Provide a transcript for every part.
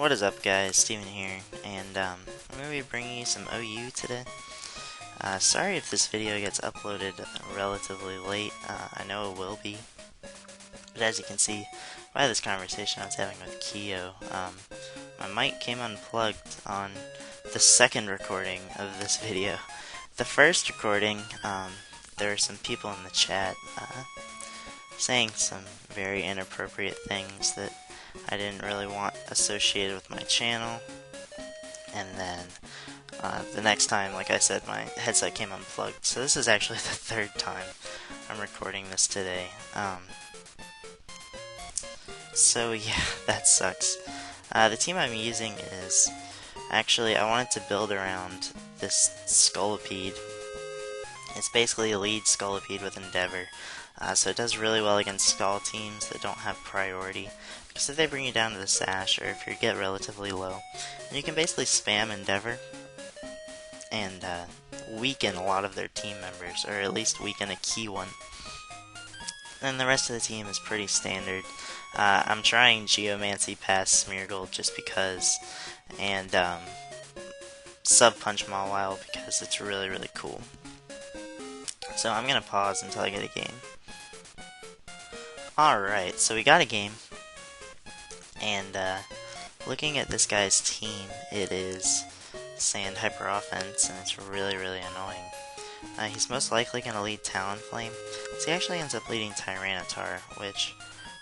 What is up, guys? Steven here, and I'm going to be bringing you some OU today. Sorry if this video gets uploaded relatively late. I know it will be, but as you can see by this conversation I was having with Keo, my mic came unplugged on the second recording of this video. The first recording, there were some people in the chat saying some very inappropriate things that I didn't really want associated with my channel, and then the next time, like I said, my headset came unplugged. So this is actually the third time I'm recording this today. So yeah, that sucks. The team I'm using is, actually, I wanted to build around this Scolipede. It's basically a lead Scolipede with Endeavor. So it does really well against Skull teams that don't have priority, because if they bring you down to the Sash, or if you get relatively low, then you can basically spam Endeavor and weaken a lot of their team members, or at least weaken a key one. And the rest of the team is pretty standard. I'm trying Geomancy past Smeargle just because, and Sub Punch Mawile because it's really, really cool. So I'm gonna pause until I get a game. Alright, so we got a game, and looking at this guy's team, it is Sand Hyper Offense, and it's really, really annoying. He's most likely going to lead Talonflame, so he actually ends up leading Tyranitar, which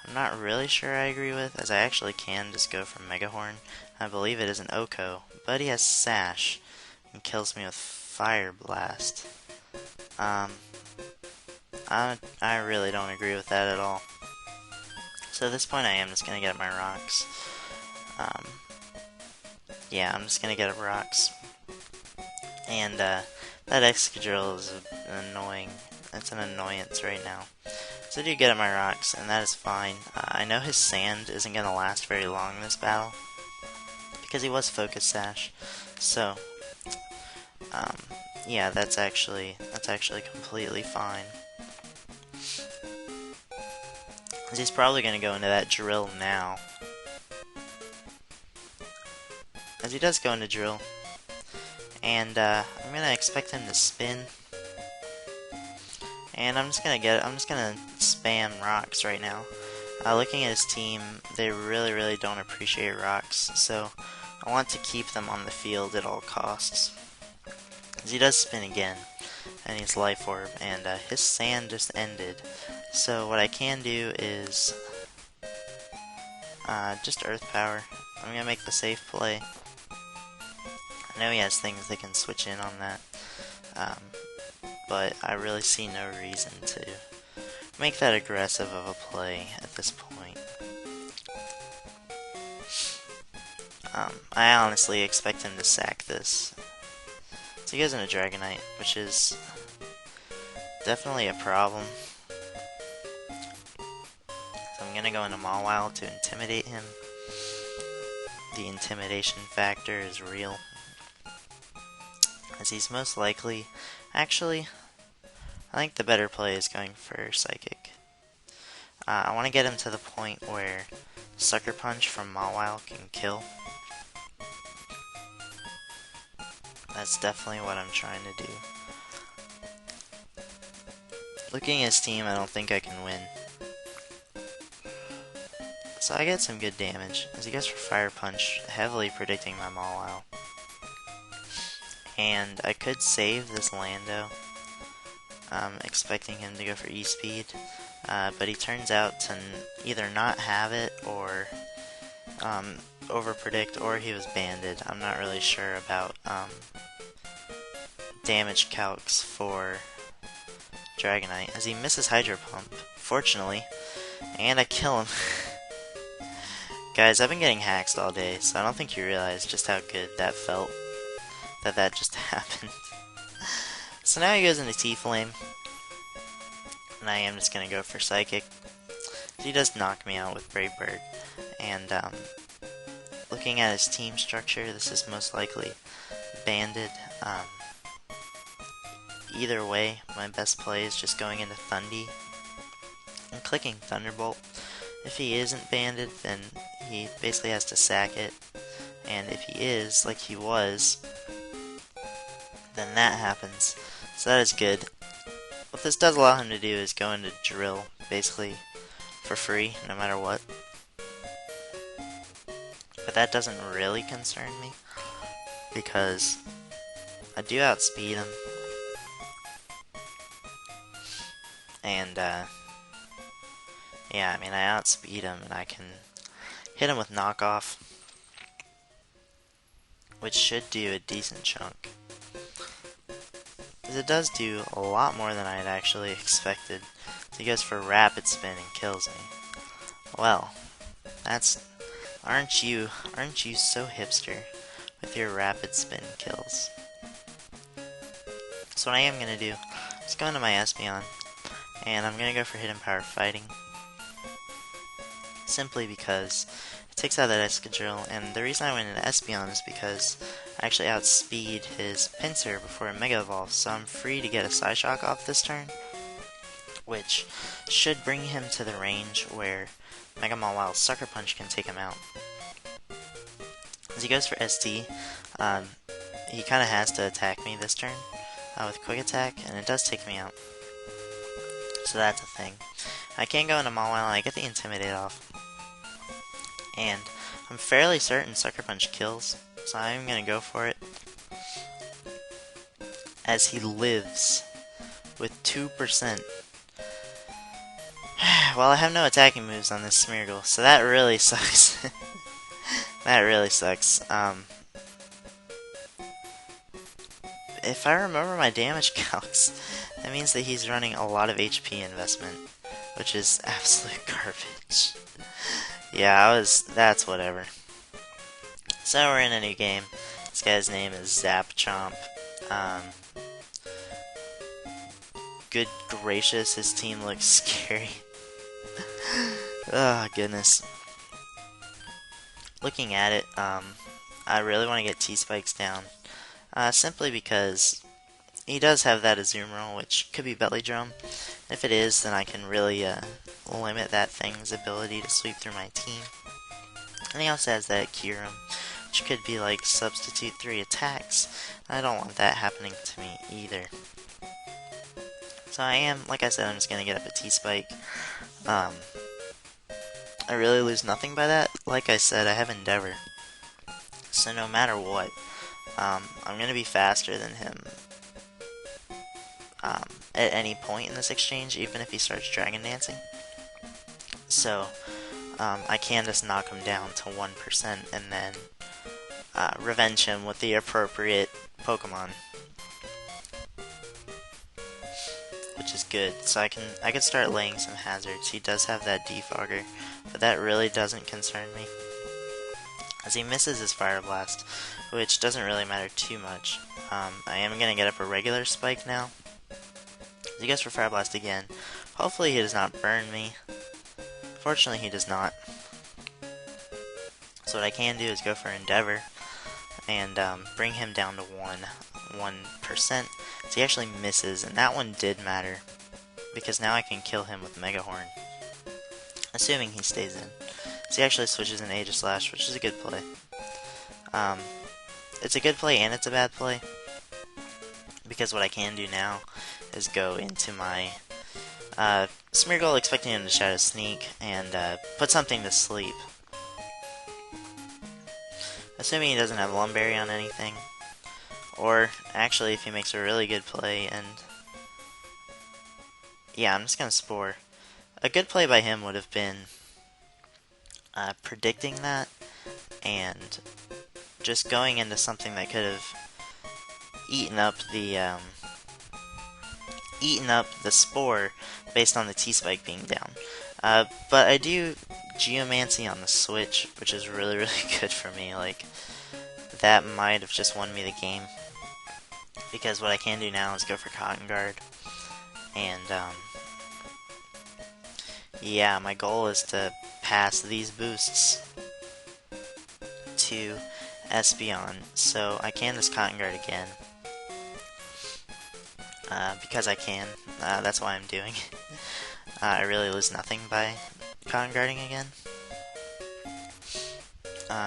I'm not really sure I agree with, as I actually can just go for Megahorn. I believe it is an Oko, but he has Sash, and kills me with Fire Blast. I really don't agree with that at all. So at this point I am just going to get my rocks. Yeah, I'm just going to get up rocks. And that Excadrill is annoying. It's an annoyance right now. So I do get up my rocks, and that is fine. I know his Sand isn't going to last very long in this battle, because he was Focus Sash. So, yeah, that's actually completely fine. He's probably going to go into that drill now. As he does go into drill. And I'm going to expect him to spin. And I'm just going to spam rocks right now. Looking at his team, they really, really don't appreciate rocks. So I want to keep them on the field at all costs. As he does spin again. And he's Life Orb. And his Sand just ended. So what I can do is just Earth Power. I'm going to make the safe play. I know he has things that can switch in on that, but I really see no reason to make that aggressive of a play at this point. I honestly expect him to sack this. So he goes into Dragonite, which is definitely a problem. So I'm gonna go into Mawile to intimidate him. The intimidation factor is real, as he's most likely, actually, I think the better play is going for Psychic. I want to get him to the point where Sucker Punch from Mawile can kill. That's definitely what I'm trying to do. Looking at his team, I don't think I can win. So I get some good damage, as he goes for Fire Punch, heavily predicting my Mawile. And I could save this Lando, expecting him to go for E-Speed, but he turns out to either not have it, or over-predict, or he was banded. I'm not really sure about damage calcs for Dragonite, as he misses Hydro Pump, fortunately, and I kill him. Guys, I've been getting hacked all day, so I don't think you realize just how good that felt. That just happened. So now he goes into T-Flame, and I am just gonna go for Psychic. He does knock me out with Brave Bird, and looking at his team structure, this is most likely banded. Either way, my best play is just going into Thundy and clicking Thunderbolt. If he isn't banded, then he basically has to sack it. and if he is, like he was, then that happens. So that is good. What this does allow him to do is go into drill, basically, for free, no matter what. But that doesn't really concern me, because I do outspeed him. And, yeah, I mean, I outspeed him, and I can hit him with knockoff, which should do a decent chunk. Because it does do a lot more than I had actually expected. So he goes for rapid spin and kills me. Well, that's... Aren't you so hipster with your rapid spin kills? So what I am going to do is go into my Espeon, and I'm going to go for Hidden Power Fighting. Simply because it takes out that Escadrille, and the reason I went into Espeon is because I actually outspeed his Pinsir before it Mega Evolves, so I'm free to get a Psyshock off this turn, which should bring him to the range where Mega Mawile Sucker Punch can take him out. As he goes for ST, he kind of has to attack me this turn with Quick Attack, and it does take me out. So that's a thing. I can go into Mawile, and I get the Intimidate off. And I'm fairly certain Sucker Punch kills, so I'm going to go for it. As he lives with 2%. Well, I have no attacking moves on this Smeargle, so that really sucks. That really sucks. If I remember my damage calcs, that means that he's running a lot of HP investment, which is absolute garbage. Yeah, that's whatever. So we're in a new game. This guy's name is Zapchomp. Good gracious, his team looks scary. Oh, goodness. Looking at it, I really want to get T-Spikes down. Simply because he does have that Azumarill, which could be Belly Drum. If it is, then I can really limit that thing's ability to sweep through my team. And he also has that Kyurem, which could be like substitute 3 attacks. I don't want that happening to me either. So I am, like I said, I'm just going to get up a T-Spike. I really lose nothing by that. Like I said, I have Endeavor. So no matter what, I'm going to be faster than him at any point in this exchange, even if he starts Dragon Dancing. So I can just knock him down to 1% and then revenge him with the appropriate Pokemon, which is good. So I can start laying some hazards. He does have that Defogger, but that really doesn't concern me, as he misses his Fire Blast, which doesn't really matter too much. I am going to get up a regular Spike now. He goes for Fire Blast again. Hopefully he does not burn me. Fortunately he does not. So what I can do is go for Endeavor and bring him down to 1%. So he actually misses, and that one did matter, because now I can kill him with Mega Horn, assuming he stays in. So he actually switches in Aegislash, which is a good play. It's a good play and it's a bad play, because what I can do now is go into my Smeargle, expecting him to Shadow Sneak, and put something to sleep. Assuming he doesn't have Lumberry on anything. Or, actually, if he makes a really good play, and... yeah, I'm just gonna Spore. A good play by him would have been predicting that, and just going into something that could have eaten up the Spore based on the T-Spike being down. But I do Geomancy on the Switch, which is really, really good for me. Like, that might have just won me the game, because what I can do now is go for Cotton Guard, and yeah, my goal is to pass these boosts to Espeon, so I can just Cotton Guard again, because I can. That's why I'm doing it. I really lose nothing by Cotton Guarding again.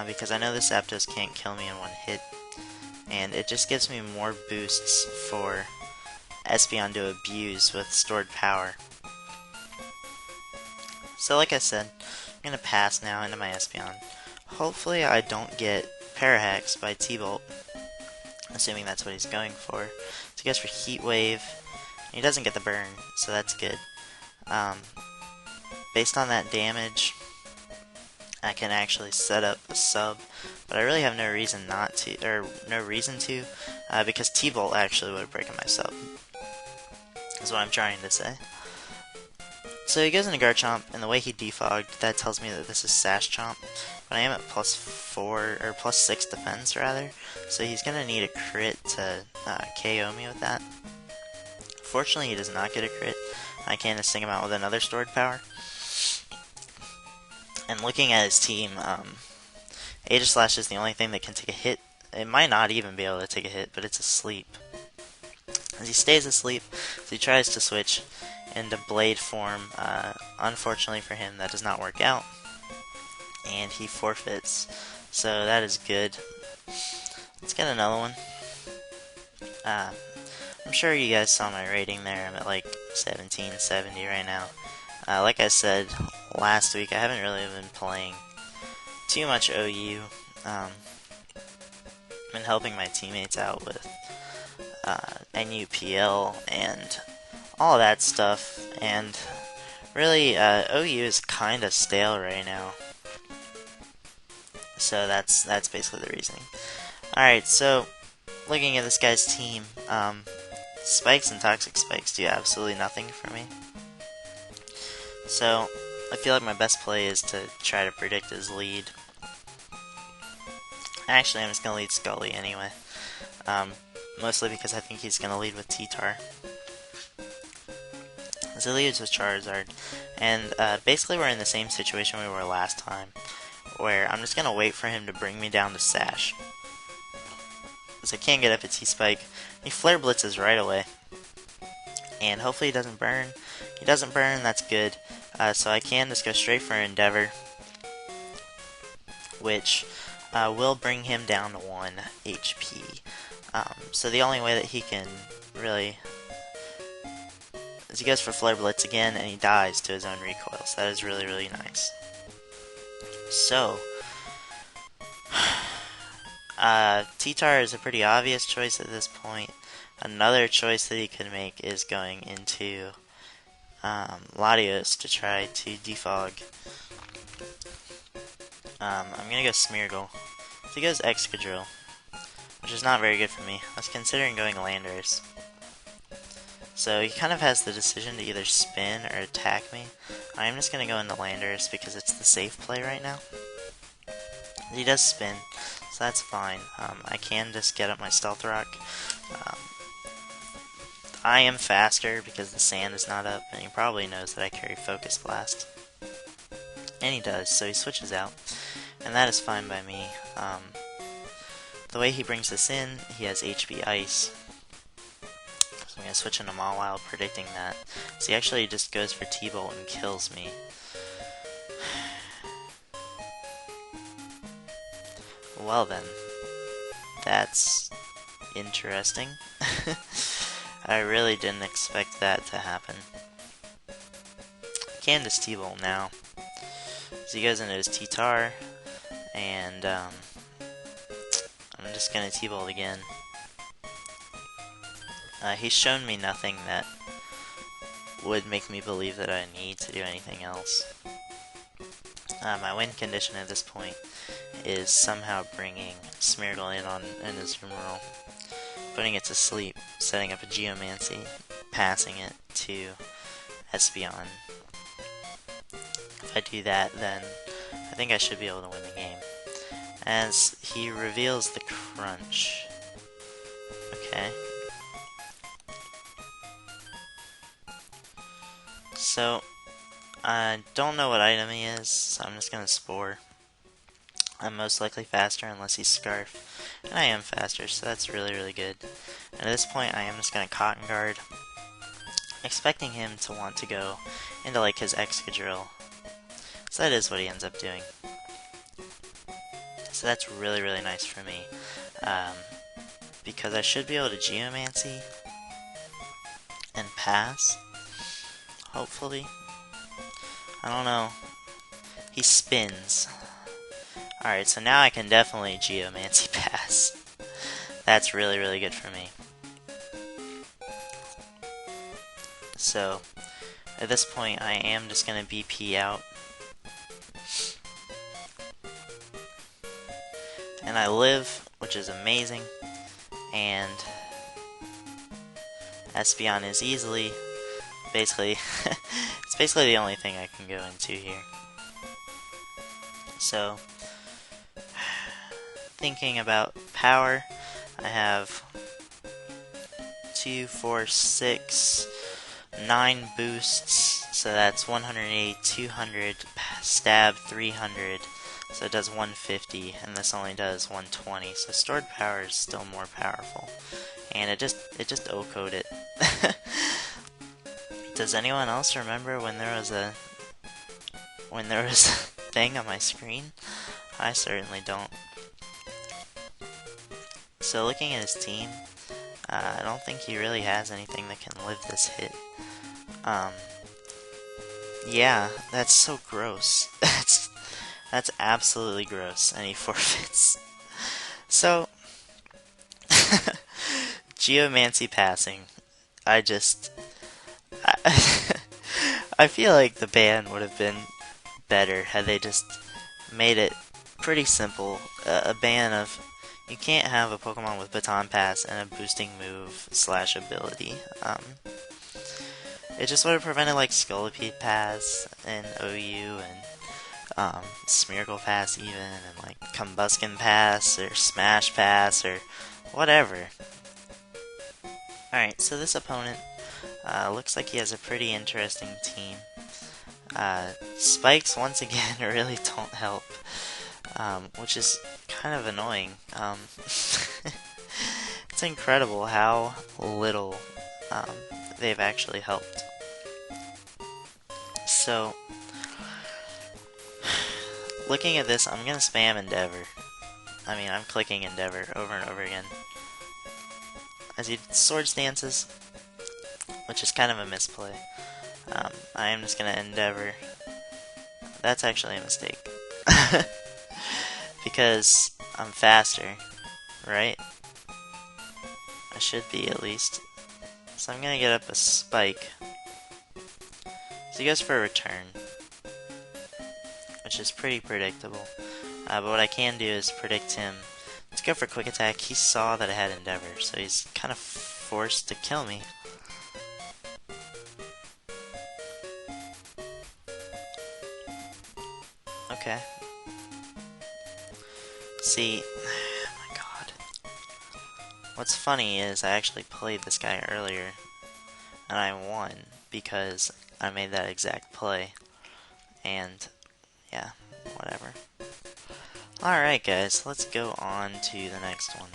because I know the Zapdos can't kill me in one hit, and it just gives me more boosts for Espeon to abuse with stored power. So like I said, I'm going to pass now into my Espeon. Hopefully I don't get Parahax by T-Bolt, assuming that's what he's going for. So he goes for Heat Wave. He doesn't get the burn, so that's good. Based on that damage, I can actually set up a sub, but I really have no reason not to, or no reason to, because T-Bolt actually would have broken my sub, is what I'm trying to say. So he goes into Garchomp, and the way he defogged, that tells me that this is Sash Chomp, but I am at +4, or +6 defense, rather, so he's going to need a crit to KO me with that. Fortunately, he does not get a crit. I can just sing him out with another stored power. And looking at his team, Aegislash is the only thing that can take a hit. It might not even be able to take a hit, but it's asleep. As he stays asleep, so he tries to switch into Blade form. Unfortunately for him, that does not work out, and he forfeits. So that is good. Let's get another one. I'm sure you guys saw my rating there. I'm at like 1770 right now. Like I said last week, I haven't really been playing too much OU. Been helping my teammates out with NUPL and all that stuff, and really OU is kind of stale right now. So that's basically the reasoning. Alright, so looking at this guy's team, Spikes and Toxic Spikes do absolutely nothing for me. So I feel like my best play is to try to predict his lead. Actually, I'm just going to lead Scully anyway. Mostly because I think he's going to lead with T-Tar. So he leads with Charizard. And basically we're in the same situation we were last time, where I'm just going to wait for him to bring me down to Sash. So I can't get up at T-Spike. He Flare Blitzes right away. And hopefully he doesn't burn. He doesn't burn, that's good. So I can just go straight for Endeavor, which will bring him down to 1 HP. So the only way that he can really is he goes for Flare Blitz again, and he dies to his own recoil. So that is really, really nice. So T-Tar is a pretty obvious choice at this point. Another choice that he could make is going into Latios to try to defog. I'm gonna go Smeargle. So he goes Excadrill, which is not very good for me. I was considering going Landorus. So he kind of has the decision to either spin or attack me. I'm just gonna go into Landorus because it's the safe play right now. He does spin, so that's fine. I can just get up my Stealth Rock. I am faster because the sand is not up, and he probably knows that I carry Focus Blast. And he does, so he switches out, and that is fine by me. The way he brings this in, he has HB Ice. So I'm going to switch into Mawile, predicting that. So he actually just goes for T-Bolt and kills me. Well then, that's interesting. I really didn't expect that to happen. Can just T-Bolt now. So he goes into his T-Tar, and I'm just gonna T-Bolt again. He's shown me nothing that would make me believe that I need to do anything else. My win condition at this point is somehow bringing Smeargle in his Remoral, putting it to sleep, setting up a Geomancy, passing it to Espeon. If I do that, then I think I should be able to win the game. As he reveals the Crunch. Okay. So, I don't know what item he is, so I'm just gonna Spore. I'm most likely faster unless he's Scarf. And I am faster, so that's really, really good. And at this point, I am just gonna Cotton Guard, expecting him to want to go into like his Excadrill. So that is what he ends up doing. So that's really, really nice for me. Because I should be able to Geomancy and pass. Hopefully. I don't know. He spins. Alright, so now I can definitely Geomancy pass. That's really, really good for me. So, at this point, I am just going to BP out. And I live, which is amazing. And Espeon is easily, basically, it's basically the only thing I can go into here. So, thinking about power, I have 2, 4, 6, 9 boosts, so that's 180, 200, stab 300, so it does 150, and this only does 120, so stored power is still more powerful. And it just O-code it. Does anyone else remember when there was a thing on my screen? I certainly don't. So looking at his team, I don't think he really has anything that can live this hit. Yeah, that's so gross. That's absolutely gross, and he forfeits. So, Geomancy passing. I feel like the ban would have been better had they just made it pretty simple. A ban of you can't have a Pokemon with Baton Pass and a boosting move / ability. It just would have prevented like Scolipede Pass and OU and Smeargle Pass even, and like Combuskin Pass or Smash Pass or whatever. Alright, so this opponent looks like he has a pretty interesting team. Spikes, once again, really don't help, which is kind of annoying. It's incredible how little they've actually helped. So, looking at this, I'm gonna spam Endeavor. I mean, I'm clicking Endeavor over and over again. As he Sword Stances, which is kind of a misplay. I am just gonna Endeavor. That's actually a mistake. Because I'm faster, right? I should be, at least. So I'm gonna get up a Spike. So he goes for a Return, which is pretty predictable. But what I can do is predict him to go for Quick Attack. He saw that I had Endeavor, so he's kind of forced to kill me. Okay. See, oh my god. What's funny is I actually played this guy earlier, and I won because I made that exact play. And, yeah, whatever. Alright guys, let's go on to the next one.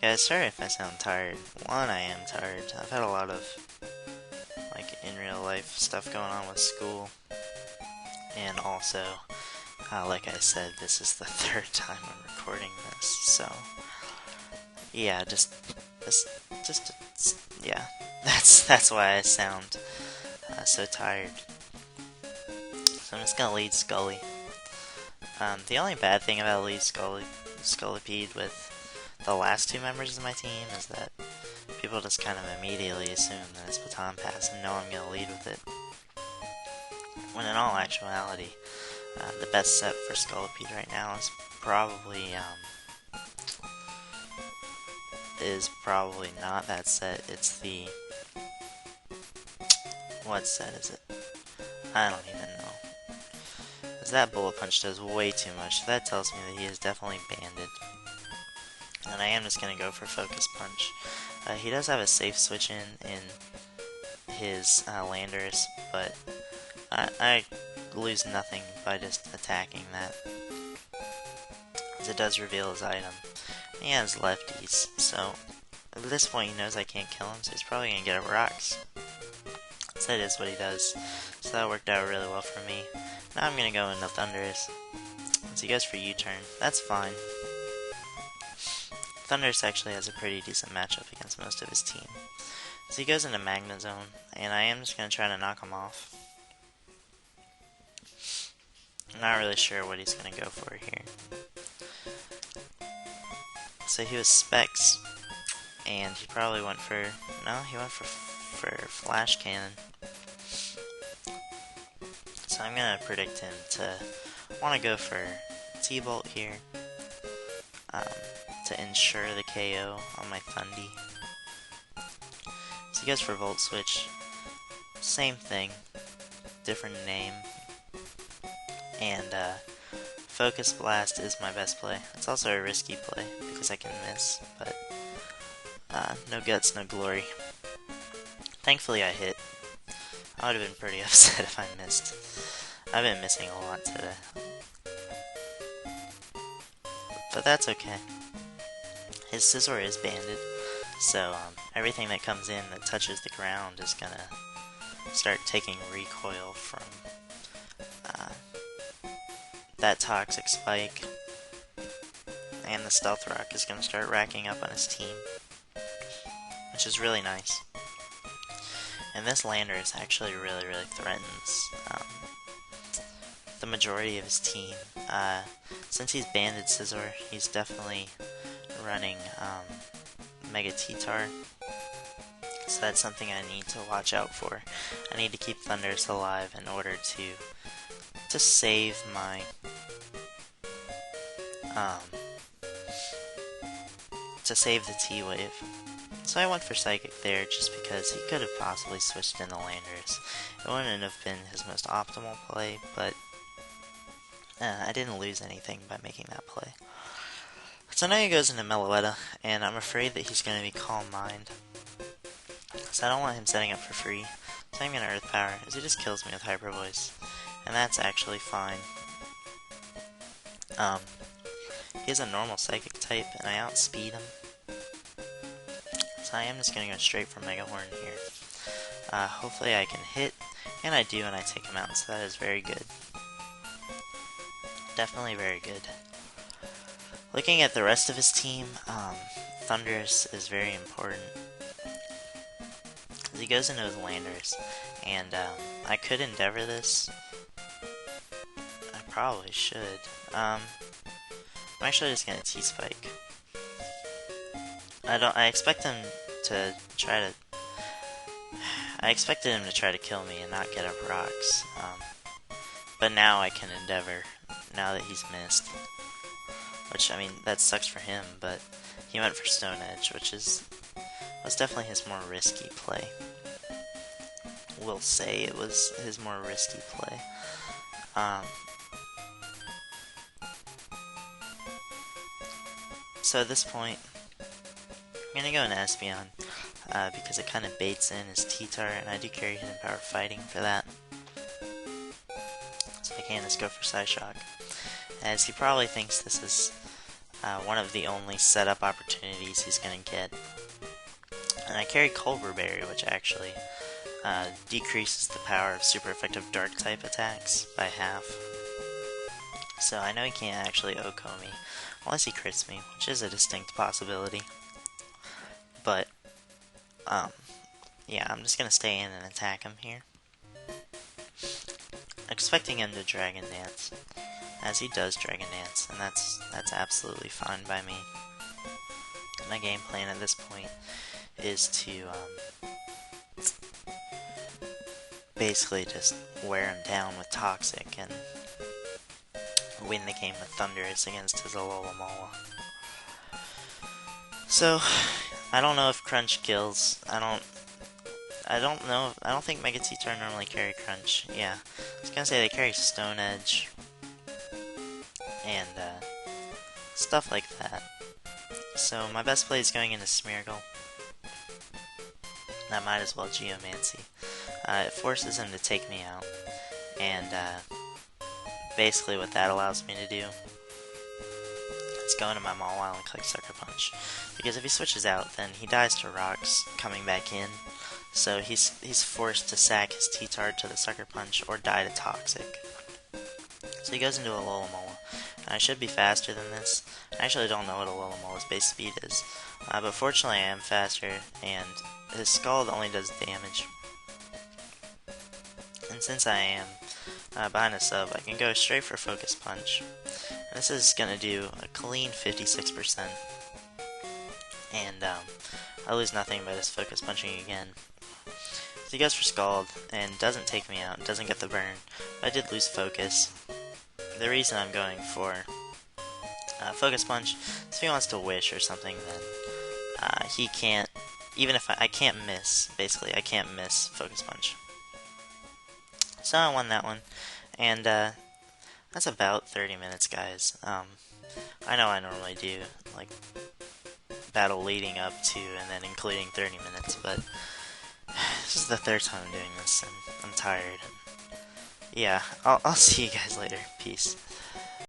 Guys, sorry if I sound tired. One, I am tired. I've had a lot of, like, in real life stuff going on with school. And also, like I said, this is the 3rd time I'm recording this, so yeah, yeah, that's why I sound so tired. So I'm just gonna lead Scully. The only bad thing about lead Scolipede with the last 2 members of my team is that people just kind of immediately assume that it's Baton Pass and know I'm gonna lead with it. When in all actuality, the best set for Scolipede right now is probably not that set. It's the, what set is it? I don't even know. Because that Bullet Punch does way too much. That tells me that he is definitely banded. And I am just gonna go for Focus Punch. He does have a safe switch in his Landers, but I lose nothing by just attacking that, as it does reveal his item. He has lefties, so at this point he knows I can't kill him, so he's probably gonna get a Rocks. So that is what he does. So that worked out really well for me. Now I'm gonna go into Thundurus. So he goes for U-turn. That's fine. Thundurus actually has a pretty decent matchup against most of his team. So he goes into Magna Zone, and I am just gonna try to knock him off. I'm not really sure what he's gonna go for here. So he was Specs, and he probably went for, no, he went for Flash Cannon. So I'm gonna predict him to want to go for T-Bolt here, to ensure the KO on my Thundy. So he goes for Volt Switch, same thing, different name, and Focus Blast is my best play. It's also a risky play because I can miss, but no guts, no glory. Thankfully I hit. I would have been pretty upset if I missed. I've been missing a lot today. But that's okay. His Scizor is banded, so everything that comes in that touches the ground is gonna start taking recoil from that Toxic Spike, and the Stealth Rock is gonna start racking up on his team, which is really nice. And this Landorus actually really threatens the majority of his team. Since he's banded Scizor, he's definitely running Mega T-Tar, so that's something I need to watch out for. I need to keep Thundurus alive in order to save my to save the T-Wave. So I went for Psychic there just because he could have possibly switched in the Landorus. It wouldn't have been his most optimal play, but I didn't lose anything by making that play. So now he goes into Meloetta, and I'm afraid that he's going to be Calm Mind. So I don't want him setting up for free. So I'm going to Earth Power, as he just kills me with Hyper Voice. And that's actually fine. He has a normal Psychic type, and I outspeed him. So I am just going to go straight for Mega Horn here. Hopefully I can hit, and I do, and I take him out, so that is very good. Definitely very good. Looking at the rest of his team, Thundurus is very important. He goes into his Landorus, and I could Endeavor this. I probably should. I'm actually just gonna T-Spike. I expect him to try to. I expected him to try to kill me and not get up rocks. But now I can Endeavor, now that he's missed. Which, I mean, that sucks for him, but he went for Stone Edge, which was definitely his more risky play. We'll say it was his more risky play. So at this point, I'm gonna go into Espeon, because it kind of baits in his T-Tar, and I do carry Hidden Power Fighting for that. So I can just go for Psyshock, as he probably thinks this is one of the only setup opportunities he's gonna get. And I carry Culver Berry, which actually decreases the power of super effective Dark type attacks by half. So I know he can't actually OHKO me, unless he crits me, which is a distinct possibility. But, yeah, I'm just gonna stay in and attack him here. Expecting him to Dragon Dance, as he does Dragon Dance, and that's absolutely fine by me. My game plan at this point is to basically just wear him down with Toxic and win the game with Thundurus against his Alola. So I don't know if Crunch kills. I don't know. I don't think Mega T-Tar normally carry Crunch. Yeah, I was gonna say they carry Stone Edge and stuff like that. So my best play is going into Smeargle. I might as well Geomancy. It forces him to take me out, and basically what that allows me to do is go into my Mawile and click Sucker Punch. Because if he switches out, then he dies to Rocks coming back in, So he's forced to sack his T-Tard to the Sucker Punch or die to Toxic. So he goes into a Alomola. I should be faster than this. I actually don't know what a Alomola's base speed is. But fortunately I am faster, and his Scald only does damage. And since I am behind a sub, I can go straight for Focus Punch. And this is going to do a clean 56%. And I lose nothing by just Focus Punching again. So he goes for Scald, and doesn't take me out, doesn't get the burn. But I did lose Focus. The reason I'm going for Focus Punch is if he wants to Wish or something, then he can't, even if I can't miss, basically, I can't miss Focus Punch. So I won that one, and that's about 30 minutes, guys. I know I normally do, like, battle leading up to and then including 30 minutes, but this is the third time I'm doing this, and I'm tired. Yeah, I'll see you guys later. Peace.